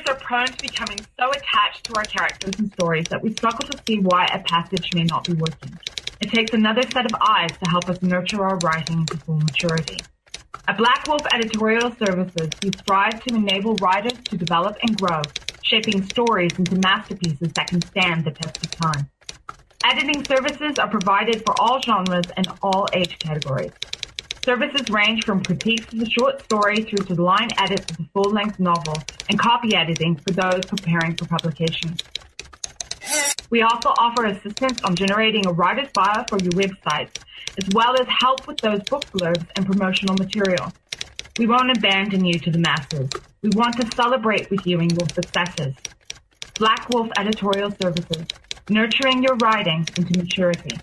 are prone to becoming so attached to our characters and stories that we struggle to see why a passage may not be working. It takes another set of eyes to help us nurture our writing to full maturity. At Black Wolf Editorial Services, we strive to enable writers to develop and grow, shaping stories into masterpieces that can stand the test of time. Editing services are provided for all genres and all age categories. Services range from critiques of the short story through to line edits of the full-length novel and copy editing for those preparing for publication. We also offer assistance on generating a writer's bio for your websites, as well as help with those book blurbs and promotional material. We won't abandon you to the masses. We want to celebrate with you in your successes. Black Wolf Editorial Services, nurturing your writing into maturity.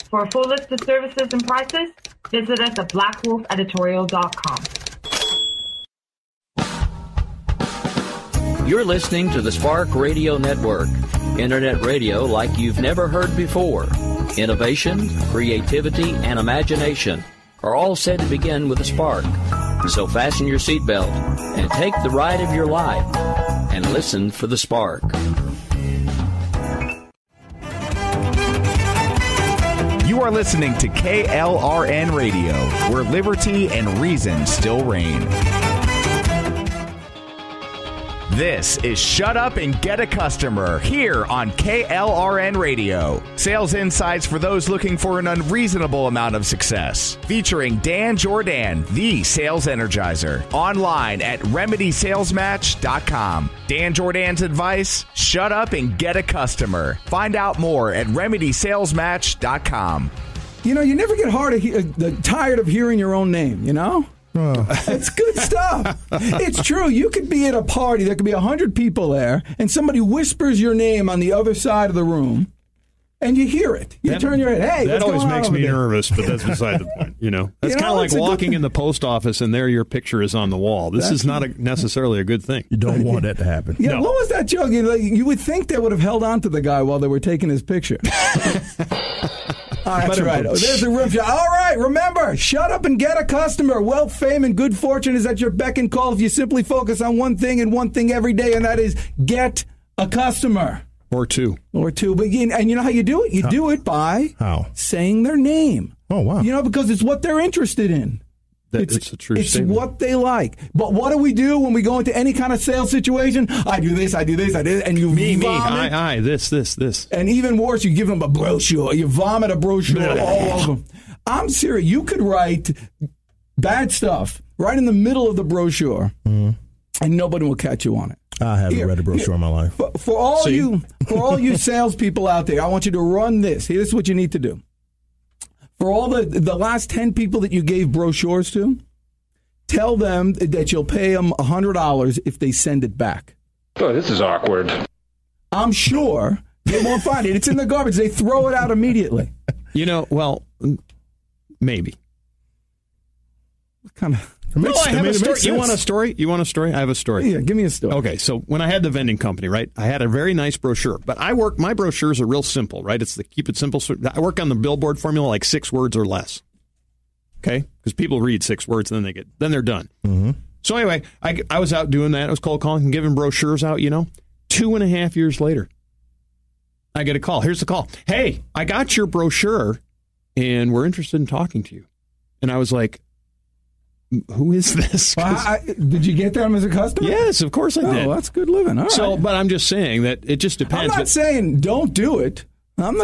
For a full list of services and prices, visit us at blackwolfeditorial.com. You're listening to the Spark Radio Network, internet radio like you've never heard before. Innovation, creativity, and imagination are all said to begin with a spark. So fasten your seatbelt and take the ride of your life and listen for the spark. You are listening to KLRN Radio, where liberty and reason still reign. This is Shut Up and Get a Customer here on KLRN Radio. Sales insights for those looking for an unreasonable amount of success. Featuring Dan Jordan, the sales energizer. Online at RemedySalesMatch.com. Dan Jordan's advice, shut up and get a customer. Find out more at RemedySalesMatch.com. You know, you never get tired of hearing your own name, you know? Oh. It's good stuff. It's true. You could be at a party. There could be 100 people there, and somebody whispers your name on the other side of the room, and you hear it. You turn your head. Hey, that always makes me nervous, but that's beside the point. You know, that's kind of like walking in the post office, and there your picture is on the wall. This is not necessarily a good thing. You don't want that to happen. Yeah. No. What was that joke? You would think they would have held on to the guy while they were taking his picture. That's right. Oh, there's a room shot. All right, remember, shut up and get a customer. Wealth, fame, and good fortune is at your beck and call if you simply focus on one thing and one thing every day, and that is get a customer. Or two. But and you know how you do it? You do it by saying their name. Oh, wow. You know, because it's what they're interested in. It's a true statement. It's what they like. But what do we do when we go into any kind of sales situation? I do this, and you vomit. I, this. And even worse, you give them a brochure. You vomit a brochure all over them. I'm serious. You could write bad stuff right in the middle of the brochure, and nobody will catch you on it. I haven't read a brochure in my life. For all you salespeople out there, I want you to run this. This is what you need to do. For all the last 10 people that you gave brochures to, tell them that you'll pay them $100 if they send it back. Oh, this is awkward. I'm sure they won't find it. It's in the garbage. They throw it out immediately. You know, well, maybe. What kind of... No, I have a story. You want a story? I have a story. Yeah, give me a story. Okay, so when I had the vending company, right, I had a very nice brochure. But my brochures are real simple, right? It's the keep it simple. I work on the billboard formula, like 6 words or less. Okay? Because people read 6 words and then they're done. Mm-hmm. So anyway, I was out doing that. I was cold calling and giving brochures out, 2.5 years later, I get a call. Here's the call. Hey, I got your brochure and we're interested in talking to you. And I was like, who is this? Did you get them as a customer? Yes, of course I did. Oh, that's good living. All right. But I'm just saying that it just depends. I'm not saying don't do it. I'm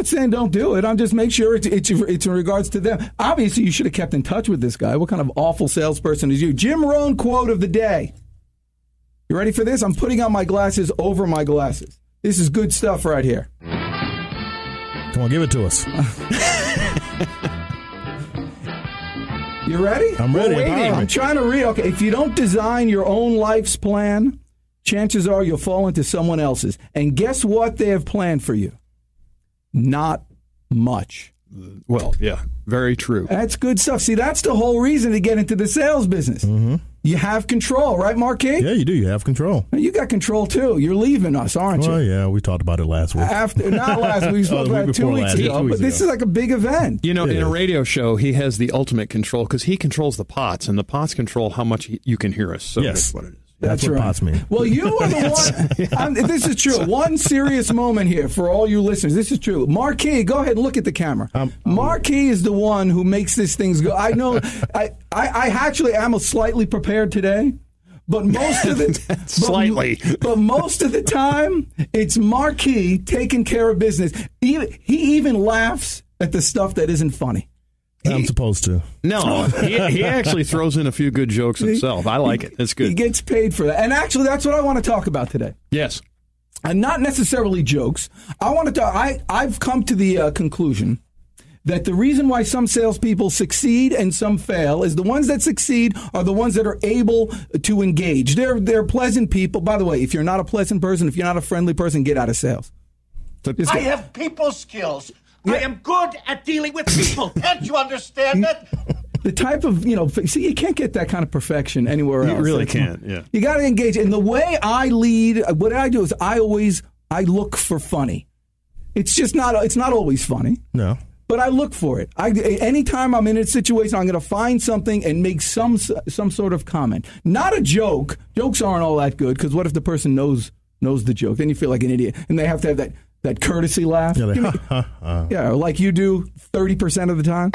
just make sure it's in regards to them. Obviously, you should have kept in touch with this guy. What kind of awful salesperson is you? Jim Rohn quote of the day. You ready for this? I'm putting on my glasses over my glasses. This is good stuff right here. Come on, give it to us. You ready? I'm ready. I'm trying to read. Okay, if you don't design your own life's plan, chances are you'll fall into someone else's. And guess what they have planned for you? Not much. Well, yeah, very true. That's good stuff. See, that's the whole reason to get into the sales business. Mm-hmm. You have control, right, Marquis? Yeah, you do. You have control. You got control, too. You're leaving us, aren't you? Well, yeah, we talked about it last week. Not last week. We spoke about it 2 weeks ago. But this is like a big event. In a radio show, he has the ultimate control because he controls the pots, and the pots control how much you can hear us. So yes. that's what it is. That's what right. pots mean. Well, you are the one. This is true. One serious moment here for all you listeners. This is true. Marquis, go ahead and look at the camera. Marquis is the one who makes these things go. I know. I actually am slightly prepared today. But most of the slightly. But most of the time, it's Marquis taking care of business. He even laughs at the stuff that isn't funny. I'm supposed to. No, he actually throws in a few good jokes himself. I like it. It's good. He gets paid for that. And actually, that's what I want to talk about today. Yes. And not necessarily jokes. I want to talk. I've come to the conclusion that the reason why some salespeople succeed and some fail is the ones that succeed are the ones that are able to engage. They're pleasant people. By the way, if you're not a pleasant person, if you're not a friendly person, get out of sales. I have people skills. Yeah. I am good at dealing with people. Can't you understand that? The type of, see, you can't get that kind of perfection anywhere else. You really can't, yeah. You got to engage. And the way I lead, what I do is I look for funny. It's not always funny. No. But I look for it. Anytime I'm in a situation, I'm going to find something and make some sort of comment. Not a joke. Jokes aren't all that good because what if the person knows the joke? Then you feel like an idiot, and they have to have that courtesy laugh. Yeah, yeah, like you do 30% of the time.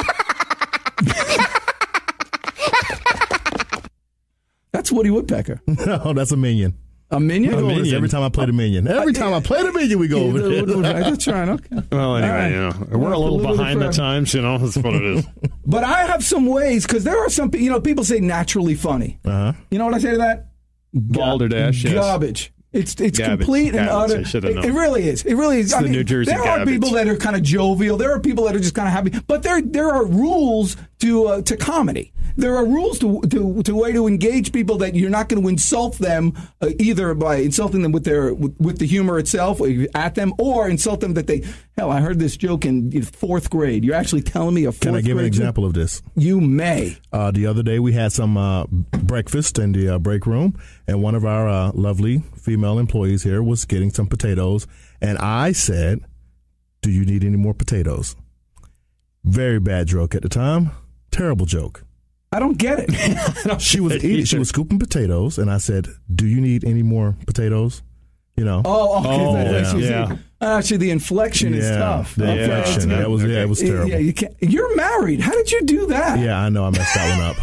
That's Woody Woodpecker. No, that's a Minion. A Minion? Every time I play the Minion. Every time I play the Minion, we go over there. That's right, okay. Well, anyway, we're a little behind at times, that's what it is. But I have some ways, because there are some, people say naturally funny. Uh-huh. You know what I say to that? Balderdash, yes. Garbage. It's Garbage. complete and utter. It really is. It really is. It's the New Jersey there are garbage. people that are kind of jovial. There are people that are just kind of happy. But there are rules to comedy. There are rules to way to engage people that you're not going to insult them either by insulting them with the humor itself at them or insult them that they. Hell, I heard this joke in 4th grade. You're actually telling me a 4th grade. Can I give an example of this? You may. The other day we had some breakfast in the break room, and one of our lovely female employees here was getting some potatoes, and I said, "Do you need any more potatoes?" Very bad joke at the time. Terrible joke. I don't get it. She was eating. She was scooping potatoes, and I said, "Do you need any more potatoes?" Oh, okay. Yeah. Actually, the inflection is tough. The inflection. It was terrible. Yeah, you can't. You're married. How did you do that? Yeah, I know. I messed that one up.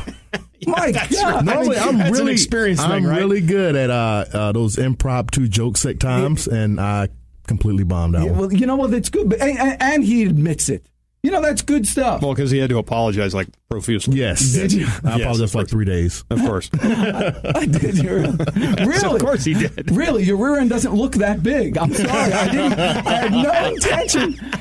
My God! Normally, that's an experience thing, right? really good at those impromptu jokes at times, and I completely bombed out. Well, you know what? That's good, and he admits it. That's good stuff. Well, because he had to apologize profusely. Yes. Did you? I apologized for like 3 days. Of course. I did. Really? Of course he did. Really? Your rear end doesn't look that big. I'm sorry. I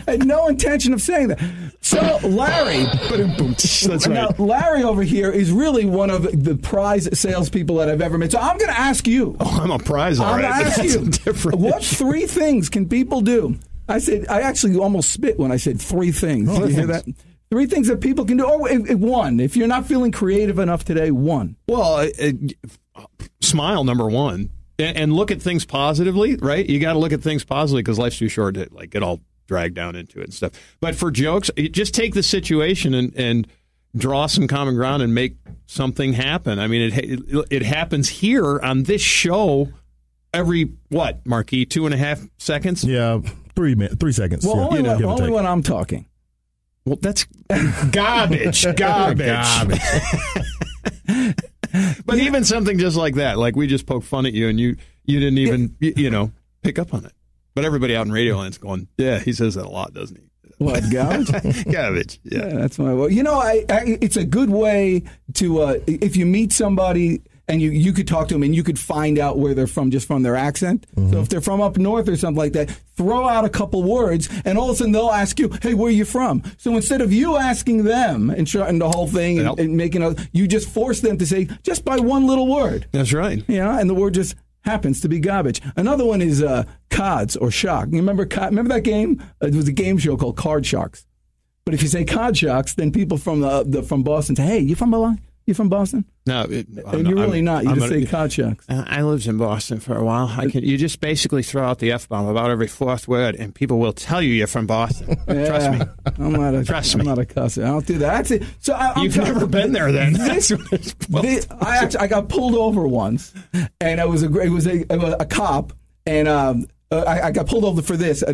had no intention of saying that. So, Larry. That's right. Now, Larry over here is really one of the prize salespeople that I've ever met. So I'm going to ask you. Oh, I'm a prize, all right. I'm going to ask you. Different What 3 things can people do? I actually almost spit when I said 3 things. Did you hear that? 3 things that people can do. One. If you're not feeling creative enough today, 1. Well, smile, number 1, and look at things positively, right? You got to look at things positively because life's too short to get all dragged down into it and stuff. But for jokes, just take the situation and draw some common ground and make something happen. I mean, it happens here on this show every, Marquis, 2.5 seconds? Yeah, 3 seconds. Well, yeah, only when I'm talking. Well, that's garbage. But even something just like that, like we just poked fun at you and you didn't even, pick up on it. But everybody out in Radio Land's going, yeah, he says that a lot, doesn't he? What, garbage? Garbage, yeah. That's my way. It's a good way to, if you meet somebody and you could talk to them and you could find out where they're from just from their accent. Mm-hmm. So if they're from up north or something like that, throw out a couple words and all of a sudden they'll ask you, hey, where are you from? So instead of you asking them and the whole thing and making you just force them to say just by one little word. That's right. And the word just happens to be garbage. Another one is cards or shark. You remember that game? It was a game show called Card Sharks. But if you say Card Sharks, then people from Boston say, hey, you from Boston? You from Boston? No, you're really not. You just say Kachaks. I lived in Boston for a while. You just basically throw out the F-bomb about every fourth word, and people will tell you you're from Boston. Yeah, Trust me. I'm not a cusser. I don't do that. That's it. So You've never been there, then. I got pulled over once, and it was a cop, and I got pulled over for this. I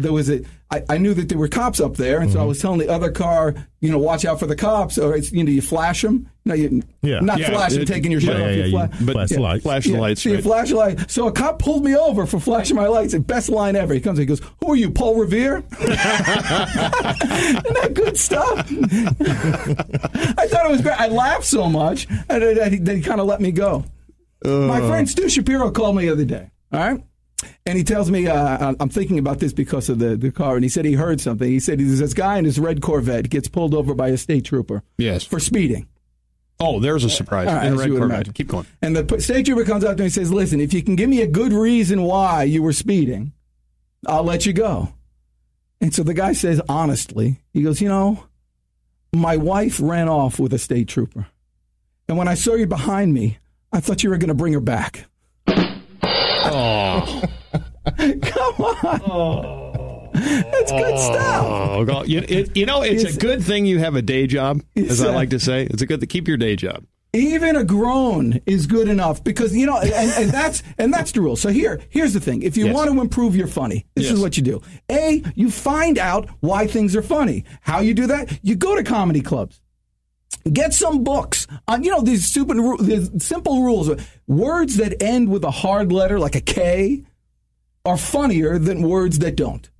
knew that there were cops up there, and so I was telling the other car, watch out for the cops. Or you flash them. No, flashing, taking your shirt off. Flash the lights. So you flash a light. So a cop pulled me over for flashing my lights. The best line ever. He comes in, he goes, "Who are you, Paul Revere?" Isn't that good stuff? I thought it was great. I laughed so much, and they kind of let me go. My friend Stu Shapiro called me the other day. All right. And he tells me, I'm thinking about this because of the car, and he said he heard something. He said there's this guy in his red Corvette gets pulled over by a state trooper for speeding. Oh, there's a surprise. Right, in a red Corvette. Imagine. Keep going. And the state trooper comes up to him and says, listen, if you can give me a good reason why you were speeding, I'll let you go. And so the guy says, honestly, he goes, my wife ran off with a state trooper. And when I saw you behind me, I thought you were going to bring her back. Oh. Come on. That's good stuff. Oh, God. It's a good thing you have a day job, as I like to say. It's a good to keep your day job. Even a groan is good enough because, and that's the rule. So here's the thing. If you want to improve your funny, this is what you do. You find out why things are funny. How you do that? You go to comedy clubs. Get some books on, these simple rules. Words that end with a hard letter, like a K, are funnier than words that don't.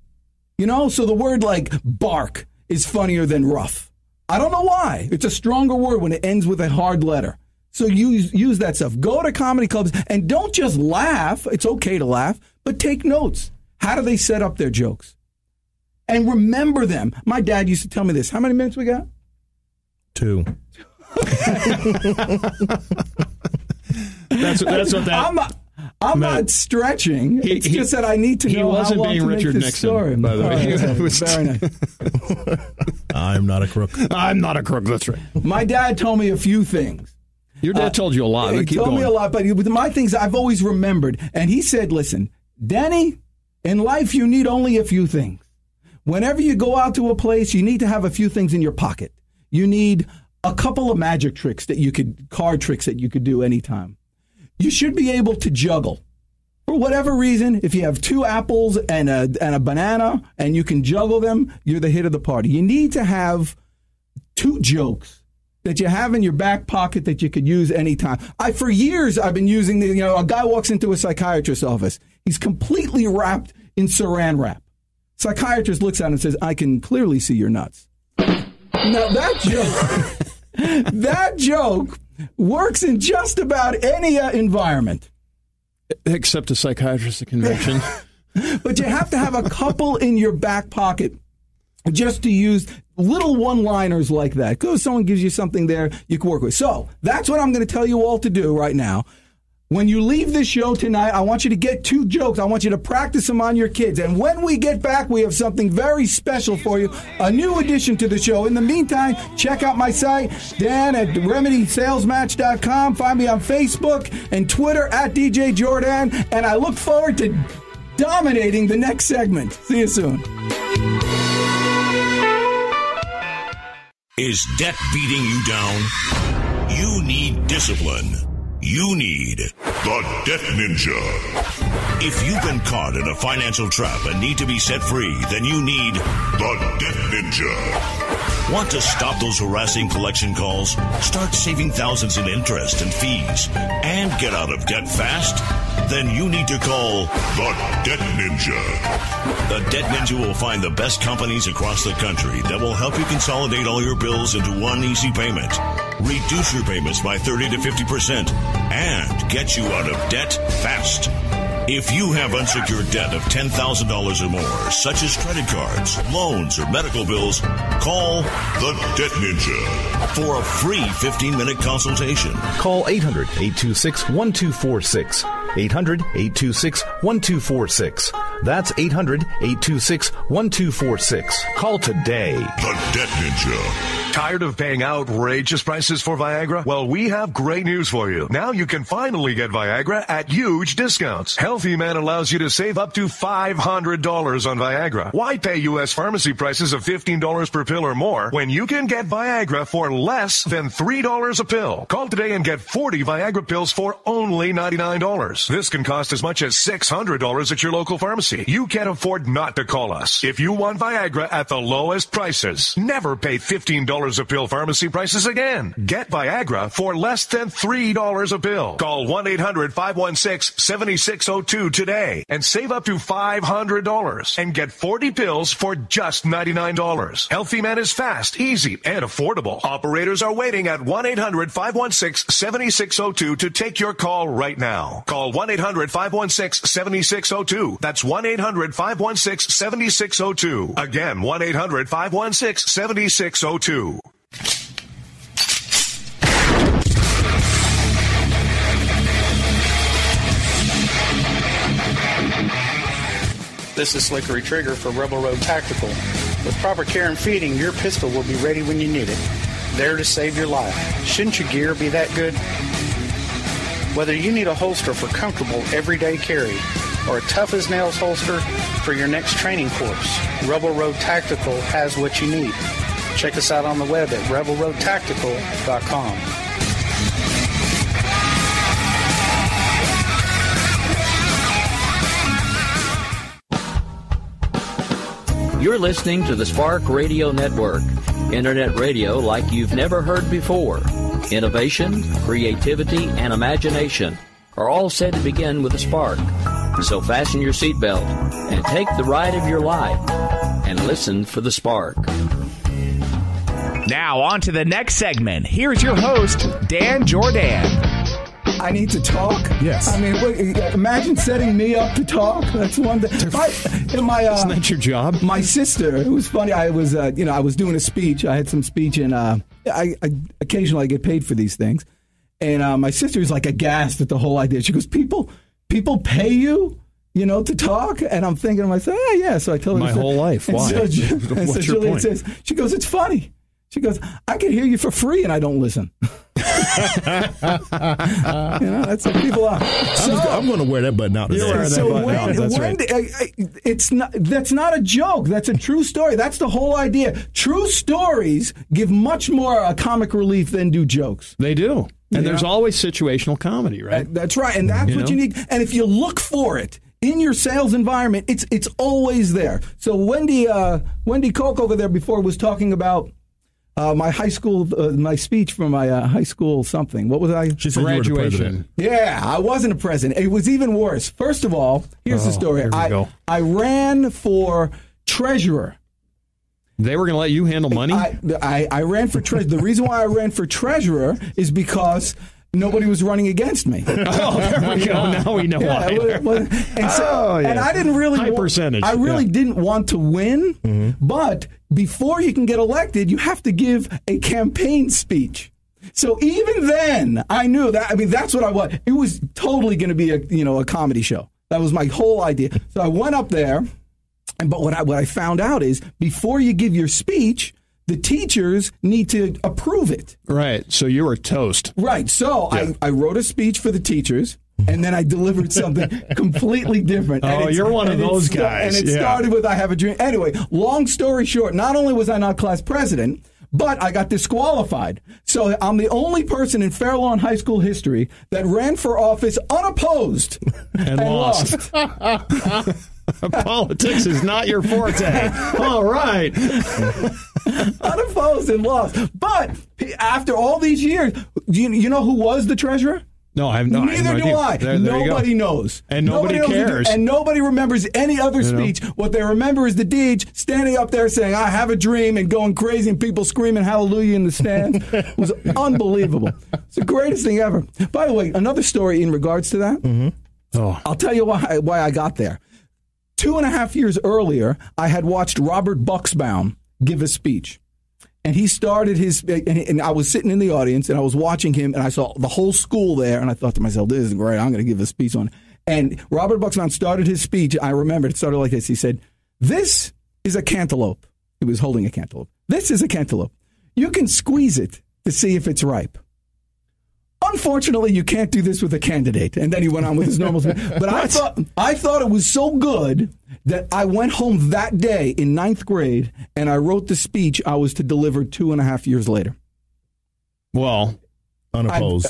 So the word like bark is funnier than rough. I don't know why. It's a stronger word when it ends with a hard letter. So use that stuff. Go to comedy clubs and don't just laugh. It's okay to laugh, but take notes. How do they set up their jokes? And remember them. My dad used to tell me this. How many minutes we got? 2. That's what that. I'm not stretching. It's just that I need to know how long to make this story. By the way. Very nice. I'm not a crook. I'm not a crook. That's right. My dad told me a few things. Your dad told you a lot. He told me a lot, but my things I've always remembered. And he said, listen, Danny, in life you need only a few things. Whenever you go out to a place, you need to have a few things in your pocket. You need a couple of magic tricks card tricks that you could do anytime. You should be able to juggle. For whatever reason, if you have 2 apples and a banana and you can juggle them, you're the hit of the party. You need to have 2 jokes that you have in your back pocket that you could use anytime. For years, I've been using a guy walks into a psychiatrist's office. He's completely wrapped in saran wrap. Psychiatrist looks at him and says, I can clearly see your nuts. Now that joke works in just about any environment. Except a psychiatrist at convention. But you have to have a couple in your back pocket just to use little one-liners like that. Because someone gives you something there you can work with. So that's what I'm going to tell you all to do right now. When you leave this show tonight, I want you to get 2 jokes. I want you to practice them on your kids. And when we get back, we have something very special for you, a new addition to the show. In the meantime, check out my site, Dan at RemedySalesMatch.com. Find me on Facebook and Twitter at DJ Jordan. And I look forward to dominating the next segment. See you soon. Is debt beating you down? You need discipline. You need the Debt Ninja. If you've been caught in a financial trap and need to be set free, then you need the Debt Ninja. Want to stop those harassing collection calls, start saving thousands in interest and fees, and get out of debt fast? Then you need to call the Debt Ninja. The Debt Ninja will find the best companies across the country that will help you consolidate all your bills into one easy payment, reduce your payments by 30 to 50%, and get you out of debt fast. If you have unsecured debt of $10,000 or more, such as credit cards, loans, or medical bills, call the Debt Ninja for a free 15-minute consultation. Call 800-826-1246. 800-826-1246. That's 800-826-1246. Call today. The Debt Ninja. Tired of paying outrageous prices for Viagra? Well, we have great news for you. Now you can finally get Viagra at huge discounts. Healthy Man allows you to save up to $500 on Viagra. Why pay U.S. pharmacy prices of $15 per pill or more when you can get Viagra for less than $3 a pill? Call today and get 40 Viagra pills for only $99. This can cost as much as $600 at your local pharmacy. You can't afford not to call us. If you want Viagra at the lowest prices, never pay $15 a pill pharmacy prices again. Get Viagra for less than $3 a pill. Call 1-800-516-7602 today and save up to $500 and get 40 pills for just $99. Healthy Man is fast, easy, and affordable. Operators are waiting at 1-800-516-7602 to take your call right now. Call 1-800-516-7602. That's 1-800-516-7602. Again, 1-800-516-7602. This is Slickery Trigger for Rebel Road Tactical. With proper care and feeding, your pistol will be ready when you need it. There to save your life. Shouldn't your gear be that good? Whether you need a holster for comfortable everyday carry or a tough-as-nails holster for your next training course, Rebel Road Tactical has what you need. Check us out on the web at rebelroadtactical.com. You're listening to the Spark Radio Network, Internet radio like you've never heard before. Innovation, creativity, and imagination are all said to begin with a spark. So fasten your seatbelt and take the ride of your life and listen for the spark. Now, on to the next segment. Here's your host, Dan Jordan. I need to talk? Yes. I mean, imagine setting me up to talk. That's one thing. Isn't that your job? My sister, it was funny. I was, I was doing a speech. I had some speech, and I occasionally get paid for these things. And my sister was like aghast at the whole idea. She goes, people pay you? To talk? And I'm thinking to myself, yeah. So I told her. My whole life. Why? What's your point? Says, she goes, it's funny. She goes, I can hear you for free and I don't listen. That's what people are. I'm going to wear that button out today. That's not a joke. That's a true story. That's the whole idea. True stories give much more comic relief than do jokes. They do. And there's always situational comedy, right? That's right. And that's what you need. And if you look for it in your sales environment, it's always there. So Wendy Koch over there before was talking about my high school, my speech for my high school something. What was I? She said graduation. You were the president. Yeah, I wasn't a president. It was even worse. First of all, here's the story. I ran for treasurer. They were going to let you handle money? I ran for treasurer. The reason why I ran for treasurer is because nobody was running against me. Oh, there we go. Now we know why. And I didn't really high percentage. I really didn't want to win, but before you can get elected, you have to give a campaign speech. So even then, I knew that. I mean, that's what I was. It was totally going to be a comedy show. That was my whole idea. So I went up there, but what I found out is before you give your speech, the teachers need to approve it. Right. So you were toast. Right. So I wrote a speech for the teachers, and then I delivered something completely different. Oh, you're one of those guys. And it started with I have a dream. Anyway, long story short, not only was I not class president, but I got disqualified. So I'm the only person in Fair Lawn High School history that ran for office unopposed and lost. Politics is not your forte. All right. Unopposed and lost. But after all these years, you know who was the treasurer? No, I have no idea. Neither do I. Nobody knows. And nobody cares. And nobody remembers any other speech. What they remember is the Deej standing up there saying, I have a dream, and going crazy, and people screaming hallelujah in the stands. It was unbelievable. It's the greatest thing ever. By the way, another story in regards to that. Mm-hmm. Oh. I'll tell you why I got there. 2.5 years earlier, I had watched Robert Buxbaum give a speech. And he started and I was sitting in the audience, and I was watching him, and I saw the whole school there, and I thought to myself, this is great. I'm going to give a speech on it. And Robert Buxbaum started his speech. I remember it started like this. He said, "This is a cantaloupe." He was holding a cantaloupe. "This is a cantaloupe. You can squeeze it to see if it's ripe. Unfortunately, you can't do this with a candidate." And then he went on with his normal speech. But I thought it was so good that I went home that day in 9th grade and I wrote the speech I was to deliver 2.5 years later. Well, unopposed.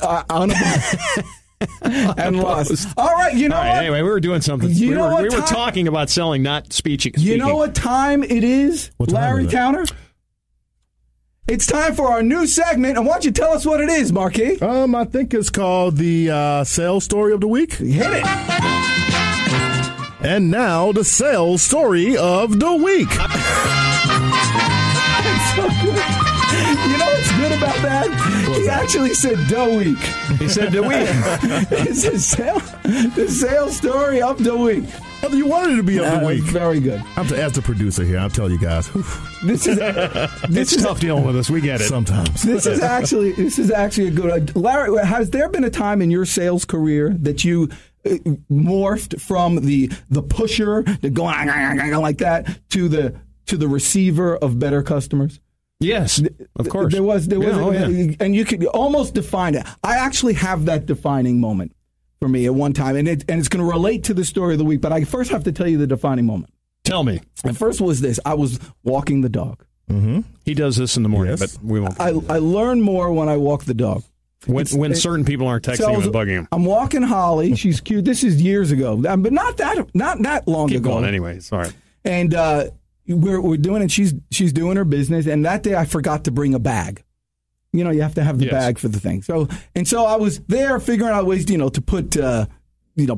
And lost. All right, you know what? Anyway, we were doing something. We were talking about selling, not speaking. You know what time it is, Larry Towner? It's time for our new segment, and why don't you tell us what it is, Marquis? I think it's called the Sales Story of the Week. Hit it. And now, the Sales Story of the Week. It's so good. You know what's good about that? He actually said "the week." He said "the week." It's the sales story of the week. You wanted it to be of the week. Very good. As the producer here, I'll tell you guys. This is tough dealing with us. We get it sometimes. This is actually a good. Larry, has there been a time in your sales career that you morphed from the pusher, the going like that, to the receiver of better customers? Yes, of course. There was, and you could almost define it. I actually have that defining moment for me at one time, and it's going to relate to the story of the week. But I first have to tell you the defining moment. Tell me. The first was this: I was walking the dog. Mm-hmm. He does this in the morning, but we won't. I learn more when I walk the dog. When certain people aren't texting him and bugging him. I'm walking Holly. She's cute. This is years ago, but not that long ago. Keep going anyway. It's all right. And we're doing it. She's doing her business, and that day I forgot to bring a bag. You know, you have to have the bag for the thing. So I was there figuring out ways, to put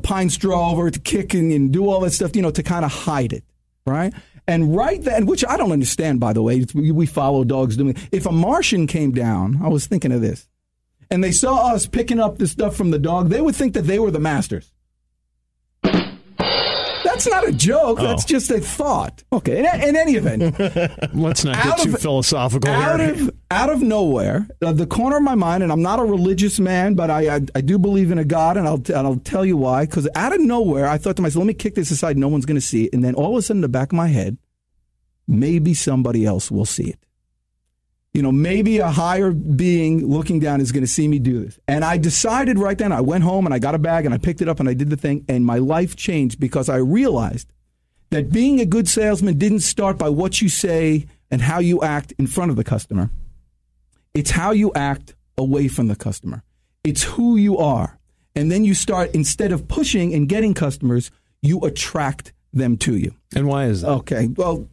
pine straw over it, to kick and do all that stuff, to kind of hide it, right? And right then, which I don't understand, by the way, we follow dogs doing it. If a Martian came down, I was thinking of this, and they saw us picking up the stuff from the dog, they would think that they were the masters. That's not a joke. That's just a thought. Okay. In any event, let's not get too philosophical here. Out of nowhere, the corner of my mind, and I'm not a religious man, but I do believe in a God, and I'll tell you why. Because out of nowhere, I thought to myself, let me kick this aside. No one's going to see it. And then all of a sudden, in the back of my head, maybe somebody else will see it. Maybe a higher being looking down is going to see me do this. And I decided right then, I went home and I got a bag and I picked it up and I did the thing, and my life changed because I realized that being a good salesman didn't start by what you say and how you act in front of the customer. It's how you act away from the customer. It's who you are. And then you start, instead of pushing and getting customers, you attract them to you. And why is that? Okay, well...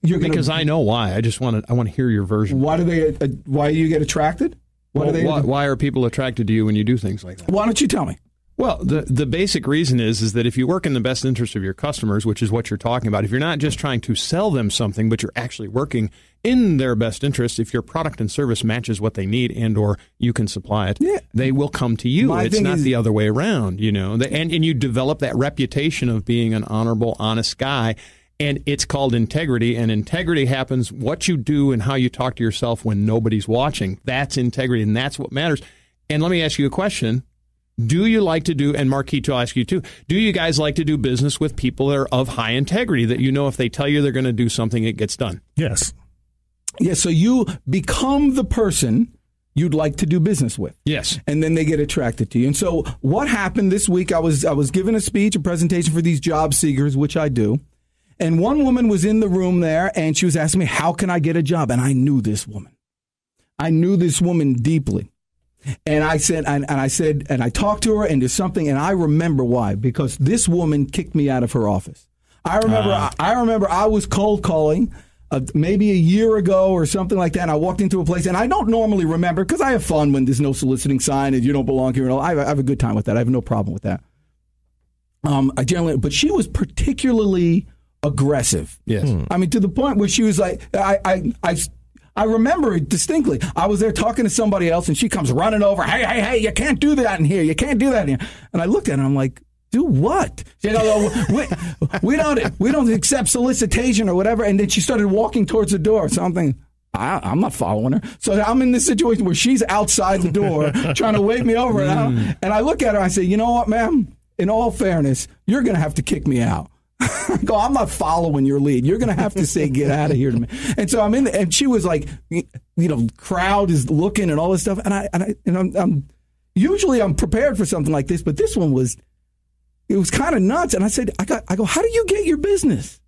Because I know why. I want to hear your version. Why do you get attracted? Why are people attracted to you when you do things like that? Why don't you tell me? Well, the basic reason is that if you work in the best interest of your customers, which is what you're talking about, if you're not just trying to sell them something, but you're actually working in their best interest, if your product and service matches what they need and or you can supply it, they will come to you. It's not the other way around, and you develop that reputation of being an honorable, honest guy. And it's called integrity, and integrity happens what you do and how you talk to yourself when nobody's watching. That's integrity, and that's what matters. And let me ask you a question. Do you like to do, and Marquis, I'll ask you too, do you guys like to do business with people that are of high integrity, that if they tell you they're going to do something, it gets done? Yes. Yeah, so you become the person you'd like to do business with. Yes. And then they get attracted to you. And so what happened this week, I was giving a speech, a presentation for these job seekers, which I do. And one woman was in the room there, and she was asking me, how can I get a job? And I knew this woman. I knew this woman deeply. And I said, and I talked to her, and there's something, and I remember why. Because this woman kicked me out of her office. I remember I was cold calling maybe a year ago or something like that, and I walked into a place, and I don't normally remember, because I have fun when there's no soliciting sign and you don't belong here. I have a good time with that. I have no problem with that. But she was particularly aggressive. Yes. I mean, to the point where she was like, I remember it distinctly. I was there talking to somebody else, and she comes running over. Hey, you can't do that in here. You can't do that in here. And I looked at her, and I'm like, do what? She said, we don't accept solicitation or whatever. And then she started walking towards the door. Something. I'm not following her. So I'm in this situation where she's outside the door trying to wave me over. And I look at her, I say, you know what, ma'am? in all fairness, you're going to have to kick me out. I go, I'm not following your lead. You're going to have to say, get out of here to me. And so I'm in, and she was like, crowd is looking and all this stuff. And I'm usually I'm prepared for something like this, but this one was, it was kind of nuts. And I said, I go, how do you get your business?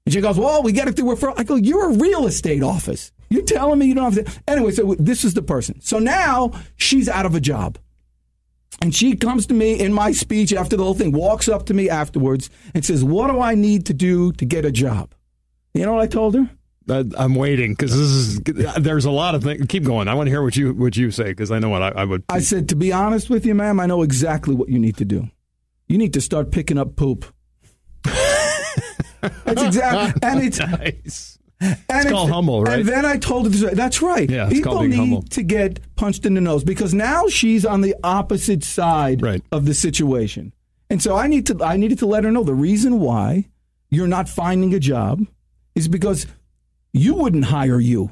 And she goes, well, we get it through referral. I go, you're a real estate office. You're telling me you don't have to. Anyway, so this is the person. So now she's out of a job. And she comes to me in my speech after the whole thing, walks up to me afterwards and says, what do I need to do to get a job? You know what I told her? I'm waiting because there's a lot of things. Keep going. I want to hear what you say because I know what I would. I said, to be honest with you, ma'am, I know exactly what you need to do. You need to start picking up poop. That's exactly, and it's nice. It's called humble, right? And then I told her this. That's right. Yeah, it's people need humble. to get punched in the nose because now she's on the opposite side of the situation, and so I needed to let her know the reason why you're not finding a job is because you wouldn't hire you.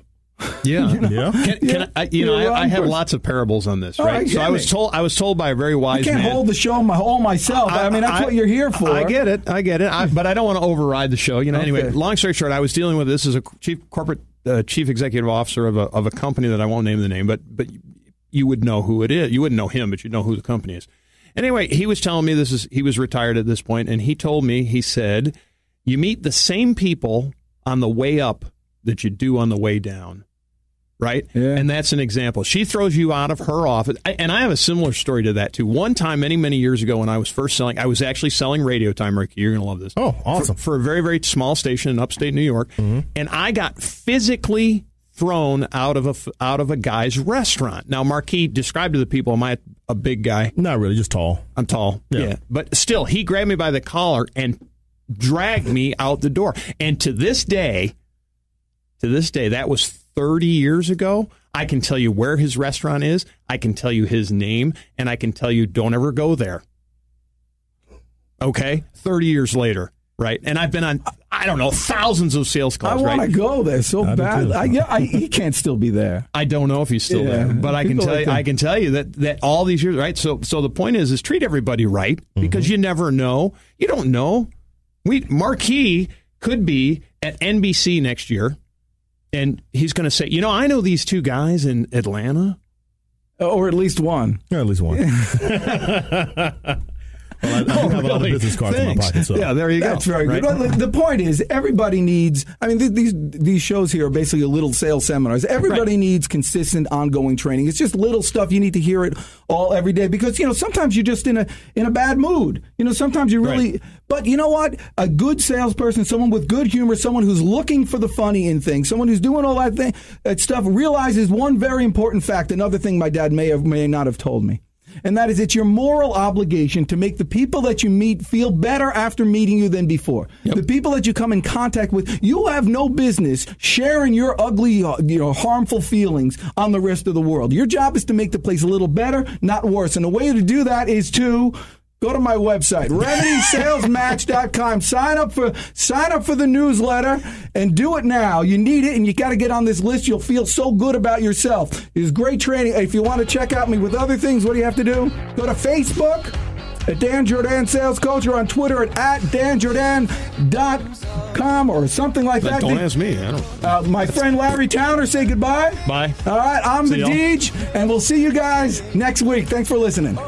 Yeah, I have person. Lots of parables on this, right? So I was told by a very wise man. You can't hold the show all myself. I mean, that's what you're here for. I get it. But I don't want to override the show. Anyway, long story short, I was dealing with this as a chief executive officer of a company that I won't name the name, but you would know who it is. You wouldn't know him, but you'd know who the company is. Anyway, he was telling me he was retired at this point, and he told me, he said, you meet the same people on the way up that you do on the way down. Right? Yeah. And that's an example. She throws you out of her office. And I have a similar story to that, too. One time, many, many years ago, when I was first selling, I was actually selling radio time, Ricky. You're going to love this. Oh, awesome. For a very, very small station in upstate New York. Mm-hmm. And I got physically thrown out of a guy's restaurant. Now, Marquis, describe to the people, am I a big guy? Not really, just tall. I'm tall. Yeah. But still, he grabbed me by the collar and dragged me out the door. And to this day, that was 30 years ago, I can tell you where his restaurant is, I can tell you his name, and I can tell you don't ever go there. Okay? 30 years later, right? And I've been on, I don't know, thousands of sales calls, right? I want to go there so bad. He can't still be there. I don't know if he's still there, but I can tell you that all these years, right? So the point is treat everybody right because you never know. You don't know. Marquis could be at NBC next year. And he's going to say, I know these two guys in Atlanta. Or at least one. Yeah, at least one. Well, I do have a lot of business cards in my pocket. So. Yeah, there you go. That's very good. Well, the point is, everybody needs, these shows here are basically little sales seminars. Everybody needs consistent, ongoing training. It's just little stuff. You need to hear it all every day because, sometimes you're just in a bad mood. Sometimes you really, right. But you know what? A good salesperson, someone with good humor, someone who's looking for the funny in things, someone who's doing all that stuff realizes one very important fact, another thing my dad may not have told me. And that is it's your moral obligation to make the people that you meet feel better after meeting you than before. Yep. The people that you come in contact with, you have no business sharing your ugly, harmful feelings on the rest of the world. Your job is to make the place a little better, not worse. And the way to do that is to go to my website, RemedySalesMatch.com. Sign up for the newsletter and do it now. You need it, and you got to get on this list. You'll feel so good about yourself. It's great training. If you want to check out me with other things, what do you have to do? Go to Facebook at Dan Jordan Sales Coach or on Twitter at DanJordan.com or something like that. Don't ask me. I don't. My friend Larry Towner, say goodbye. Bye. All right, I'm the Deej, and we'll see you guys next week. Thanks for listening.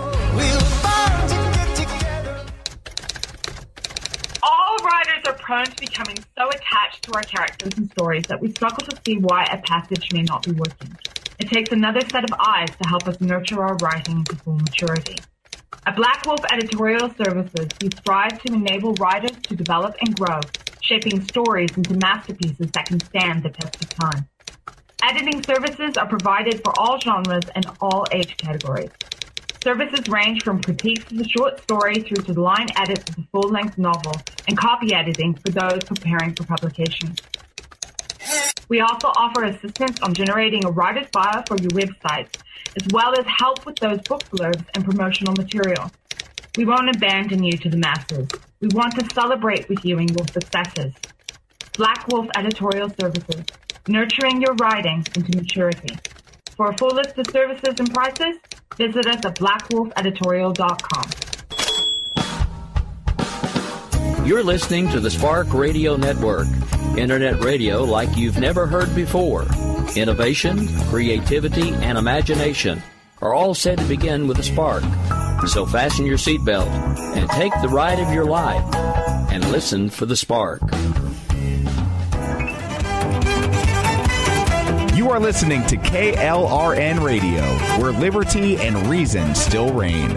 Writers are prone to becoming so attached to our characters and stories that we struggle to see why a passage may not be working. It takes another set of eyes to help us nurture our writing into full maturity. At Black Wolf Editorial Services, we strive to enable writers to develop and grow, shaping stories into masterpieces that can stand the test of time. Editing services are provided for all genres and all age categories. Services range from critiques of the short story through to the line edits of the full-length novel and copy editing for those preparing for publication. We also offer assistance on generating a writer's bio for your websites, as well as help with those book blurbs and promotional material. We won't abandon you to the masses. We want to celebrate with you in your successes. Black Wolf Editorial Services, nurturing your writing into maturity. For a full list of services and prices, visit us at blackwolfeditorial.com. You're listening to the Spark Radio Network, Internet radio like you've never heard before. Innovation, creativity, and imagination are all said to begin with a spark. So fasten your seatbelt and take the ride of your life and listen for the spark. You are listening to KLRN Radio, where liberty and reason still reign.